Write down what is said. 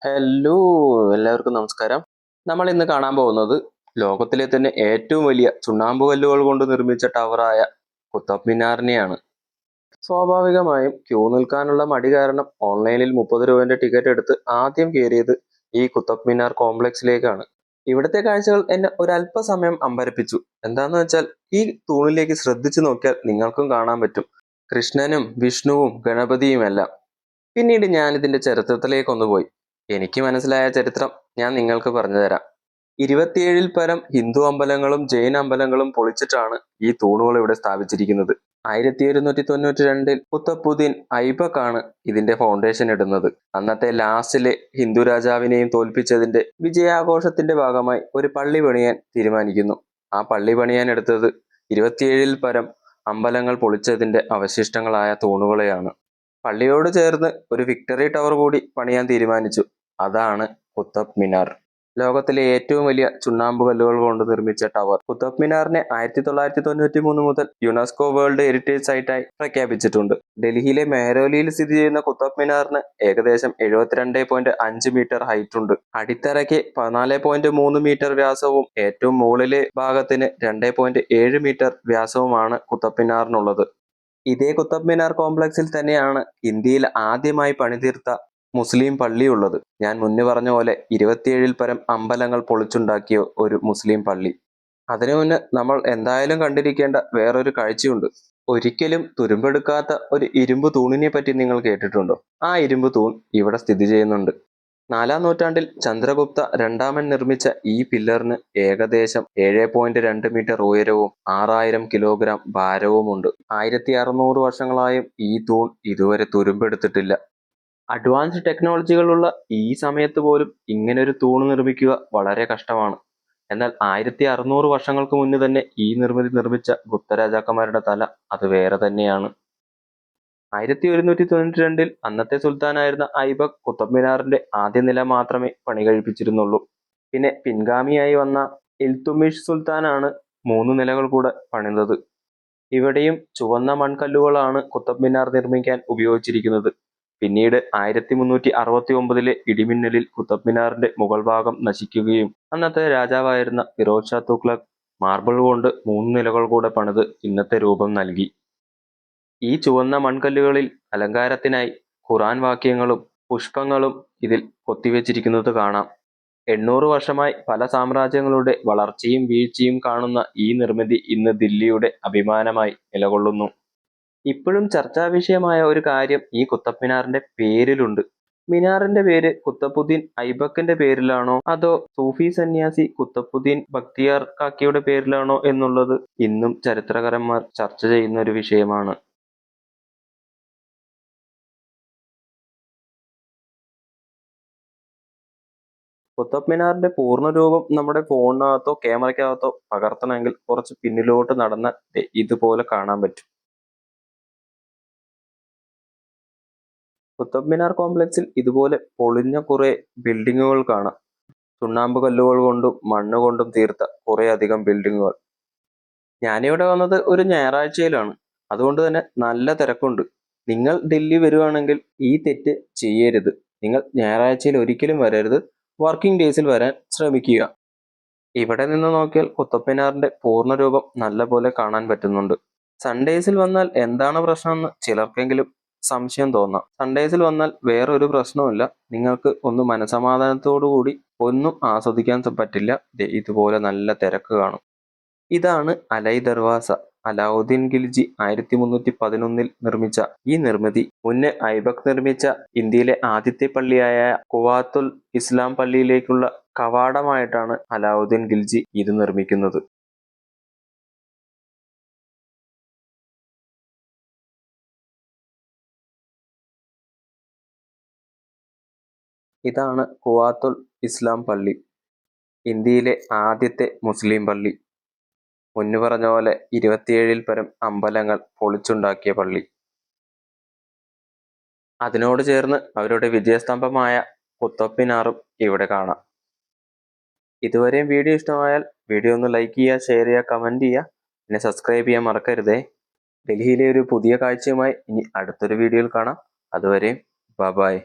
Hello, എല്ലാവർക്കും നമസ്കാരം. നമ്മൾ ഇന്ന് കാണാൻ പോകുന്നത് ലോകത്തിലെ തന്നെ ഏറ്റവും വലിയ ചുണ്ണാമ്പ് കല്ലുകൾ കൊണ്ട് നിർമ്മിച്ച ടവറായ കുത്തബ് മിനാറിനെയാണ്. സ്വാഭാവികമായും ക്യൂ നിൽക്കാനുള്ള മടി കാരണം ഓൺലൈനിൽ 30 രൂപന്റെ ടിക്കറ്റ് എടുത്ത് ആദ്യം കയറിയത് ഈ കുത്തബ് മിനാർ കോംപ്ലക്സിലേക്കാണ്. ഇവിടുത്തെ കാഴ്ചകൾ എന്നെ ഒരല്പസമയം അമ്പരപ്പിച്ചു. എന്താന്ന് വെച്ചാൽ ഈ തൂണിലേക്ക് ശ്രദ്ധിച്ചു നോക്കിയാൽ നിങ്ങൾക്കും കാണാൻ പറ്റും കൃഷ്ണനും വിഷ്ണുവും ഗണപതിയുമെല്ലാം. പിന്നീട് ഞാൻ ഇതിന്റെ ചരിത്രത്തിലേക്കൊന്ന് പോയി. എനിക്ക് മനസ്സിലായ ചരിത്രം ഞാൻ നിങ്ങൾക്ക് പറഞ്ഞുതരാം. 27 പരം ഹിന്ദു അമ്പലങ്ങളും ജൈന അമ്പലങ്ങളും പൊളിച്ചിട്ടാണ് ഈ തൂണുകൾ ഇവിടെ സ്ഥാപിച്ചിരിക്കുന്നത്. 1192 കുത്തബുദ്ദീൻ ഐബക് ആണ് ഇതിന്റെ ഫൗണ്ടേഷൻ ഇടുന്നത്. അന്നത്തെ ലാസ്റ്റിലെ ഹിന്ദു രാജാവിനെയും തോൽപ്പിച്ചതിന്റെ വിജയാഘോഷത്തിന്റെ ഭാഗമായി ഒരു പള്ളി പണിയാൻ തീരുമാനിക്കുന്നു. ആ പള്ളി പണിയാൻ എടുത്തത് 27 പരം അമ്പലങ്ങൾ പൊളിച്ചതിന്റെ അവശിഷ്ടങ്ങളായ തൂണുകളെയാണ്. പള്ളിയോട് ചേർന്ന് ഒരു വിക്ടറി ടവർ കൂടി പണിയാൻ തീരുമാനിച്ചു. അതാണ് കുത്തബ് മിനാർ. ലോകത്തിലെ ഏറ്റവും വലിയ ചുണ്ണാമ്പ് കല്ലുകൾ കൊണ്ട് നിർമ്മിച്ച ടവർ. കുത്തബ് മിനാറിനെ 1993 മുതൽ യുനെസ്കോ വേൾഡ് ഹെറിറ്റേജ് സൈറ്റായി പ്രഖ്യാപിച്ചിട്ടുണ്ട്. ഡൽഹിയിലെ മെഹ്രൗലിയിൽ സ്ഥിതി ചെയ്യുന്ന കുത്തബ് മിനാറിന് ഏകദേശം 72.5 മീറ്റർ ഹൈറ്റ് ഉണ്ട്. അടിത്തറയ്ക്ക് 14.3 മീറ്റർ വ്യാസവും ഏറ്റവും മുകളിലെ ഭാഗത്തിന് 2.7 മീറ്റർ വ്യാസവുമാണ് കുത്തബ് മിനാറിനുള്ളത്. ഇതേ കുത്തബ് മിനാർ കോംപ്ലക്സിൽ തന്നെയാണ് ഇന്ത്യയിൽ ആദ്യമായി പണിതീർത്ത മുസ്ലിം പള്ളിയുള്ളത്. ഞാൻ മുന്നേ പറഞ്ഞ പോലെ 27 പരം അമ്പലങ്ങൾ പൊളിച്ചുണ്ടാക്കിയ ഒരു മുസ്ലിം പള്ളി. അതിനു മുന്നേ നമ്മൾ എന്തായാലും കണ്ടിരിക്കേണ്ട വേറൊരു കാഴ്ചയുണ്ട്. ഒരിക്കലും തുരുമ്പെടുക്കാത്ത ഒരു ഇരുമ്പ് തൂണിനെ പറ്റി നിങ്ങൾ കേട്ടിട്ടുണ്ടോ? ആ ഇരുമ്പ് തൂൺ ഇവിടെ സ്ഥിതി ചെയ്യുന്നുണ്ട്. 4-ാം നൂറ്റാണ്ടിൽ ചന്ദ്രഗുപ്ത രണ്ടാമൻ നിർമ്മിച്ച ഈ പില്ലറിന് ഏകദേശം 7.2 മീറ്റർ ഉയരവും 6000 കിലോഗ്രാം ഭാരവുമുണ്ട്. 1600 വർഷങ്ങളായും ഈ തൂൺ ഇതുവരെ തുരുമ്പെടുത്തിട്ടില്ല. അഡ്വാൻസ്ഡ് ടെക്നോളജികളുള്ള ഈ സമയത്ത് പോലും ഇങ്ങനൊരു തൂണ് നിർമ്മിക്കുക വളരെ കഷ്ടമാണ്. എന്നാൽ 1600 വർഷങ്ങൾക്ക് മുന്നേ തന്നെ ഈ നിർമ്മിതി നിർമ്മിച്ച ഗുപ്ത രാജാക്കന്മാരുടെ തല അത് വേറെ തന്നെയാണ്. 1192 അന്നത്തെ സുൽത്താനായിരുന്ന ഐബക് കുത്തബ് മിനാറിന്റെ ആദ്യ നില മാത്രമേ പണി കഴിപ്പിച്ചിരുന്നുള്ളൂ. പിന്നെ പിൻഗാമിയായി വന്ന ഇൽതുമിഷ് സുൽത്താനാണ് 3 നിലകൾ കൂടെ പണിതത്. ഇവിടെയും ചുവന്ന മൺകല്ലുകളാണ് കുത്തബ് മിനാർ നിർമ്മിക്കാൻ ഉപയോഗിച്ചിരിക്കുന്നത്. പിന്നീട് 1369 ഇടിമിന്നലിൽ കുത്തബ് മിനാറിന്റെ മുകൾ ഭാഗം നശിക്കുകയും അന്നത്തെ രാജാവായിരുന്ന ഫിറോസ് ഷാ തുഗ്ലക് മാർബിൾ കൊണ്ട് 3 നിലകൾ കൂടെ പണിത് ഇന്നത്തെ രൂപം നൽകി. ഈ ചുവന്ന മൺകല്ലുകളിൽ അലങ്കാരത്തിനായി ഖുർആൻ വാക്യങ്ങളും പുഷ്പങ്ങളും ഇതിൽ കൊത്തിവെച്ചിരിക്കുന്നത് കാണാം. 800 വർഷമായി പല സാമ്രാജ്യങ്ങളുടെ വളർച്ചയും വീഴ്ചയും കാണുന്ന ഈ നിർമ്മിതി ഇന്ന് ദില്ലിയുടെ അഭിമാനമായി നിലകൊള്ളുന്നു. ഇപ്പോഴും ചർച്ചാ വിഷയമായ ഒരു കാര്യം ഈ കുത്തബ് മിനാറിന്റെ പേരിലുണ്ട്. മിനാറിന്റെ പേര് കുത്തബുദ്ദീൻ ഐബക്കിന്റെ പേരിലാണോ അതോ സൂഫി സന്യാസി കുത്തബുദ്ദീൻ ബക്തിയാർ കാക്കിയുടെ പേരിലാണോ എന്നുള്ളത് ഇന്നും ചരിത്രകാരന്മാർ ചർച്ച ചെയ്യുന്ന ഒരു വിഷയമാണ്. കുത്തബ് മിനാറിന്റെ പൂർണ്ണ രൂപം നമ്മുടെ ഫോണിനകത്തോ ക്യാമറയ്ക്കകത്തോ പകർത്തണമെങ്കിൽ കുറച്ച് പിന്നിലോട്ട് നടന്ന ഇതുപോലെ കാണാൻ പറ്റും. കുത്തബ് മിനാർ കോംപ്ലക്സിൽ ഇതുപോലെ പൊളിഞ്ഞ കുറെ ബിൽഡിങ്ങുകൾ കാണാം. ചുണ്ണാമ്പ് കല്ലുകൾ കൊണ്ടും മണ്ണ് കൊണ്ടും തീർത്ത കുറെ അധികം ബിൽഡിങ്ങുകൾ. ഞാനിവിടെ വന്നത് ഒരു ഞായറാഴ്ചയിലാണ്, അതുകൊണ്ട് തന്നെ നല്ല തിരക്കുണ്ട്. നിങ്ങൾ ഡൽഹി വരുവാണെങ്കിൽ ഈ തെറ്റ് ചെയ്യരുത്. നിങ്ങൾ ഞായറാഴ്ചയിൽ ഒരിക്കലും വരരുത്. വർക്കിംഗ് ഡേയ്സിൽ വരാൻ ശ്രമിക്കുക. ഇവിടെ നിന്ന് നോക്കിയാൽ കുത്തബ് മിനാറിന്റെ പൂർണ്ണ രൂപം നല്ലപോലെ കാണാൻ പറ്റുന്നുണ്ട്. സൺഡേസിൽ വന്നാൽ എന്താണ് പ്രശ്നമെന്ന് ചിലർക്കെങ്കിലും സംശയം തോന്നാം. സൺഡേസിൽ വന്നാൽ വേറൊരു പ്രശ്നവുമില്ല. നിങ്ങൾക്ക് ഒന്ന് മനസമാധാനത്തോടു കൂടി ഒന്നും ആസ്വദിക്കാൻ പറ്റില്ല. ഇതുപോലെ നല്ല തിരക്ക് കാണും. ഇതാണ് അലൈ ദർവാസ. അലാവുദ്ദീൻ ഖിൽജി 1311 നിർമ്മിച്ച ഈ നിർമ്മിതി മുന്നേ ഐബക് നിർമ്മിച്ച ഇന്ത്യയിലെ ആദ്യത്തെ പള്ളിയായ ഖുവാത്തുൽ ഇസ്ലാം പള്ളിയിലേക്കുള്ള കവാടമായിട്ടാണ് അലാവുദ്ദീൻ ഖിൽജി ഇത് നിർമ്മിക്കുന്നത്. ഇതാണ് ഖുവാത്തുൽ ഇസ്ലാം പള്ളി, ഇന്ത്യയിലെ ആദ്യത്തെ മുസ്ലിം പള്ളി. മുന്നു പറഞ്ഞ പോലെ 27 പരം അമ്പലങ്ങൾ പൊളിച്ചുണ്ടാക്കിയ പള്ളി. അതിനോട് ചേർന്ന് അവരുടെ വിജയസ്തംഭമായ കുത്തബ് മിനാറും ഇവിടെ കാണാം. ഇതുവരെയും വീഡിയോ ഇഷ്ടമായാൽ വീഡിയോ ഒന്ന് ലൈക്ക് ചെയ്യുക, ഷെയർ ചെയ്യുക, കമൻറ്റ് ചെയ്യുക. പിന്നെ സബ്സ്ക്രൈബ് ചെയ്യാൻ മറക്കരുതേ. ഡൽഹിയിലെ ഒരു പുതിയ കാഴ്ചയുമായി ഇനി അടുത്തൊരു വീഡിയോയിൽ കാണാം. അതുവരെയും ബൈ.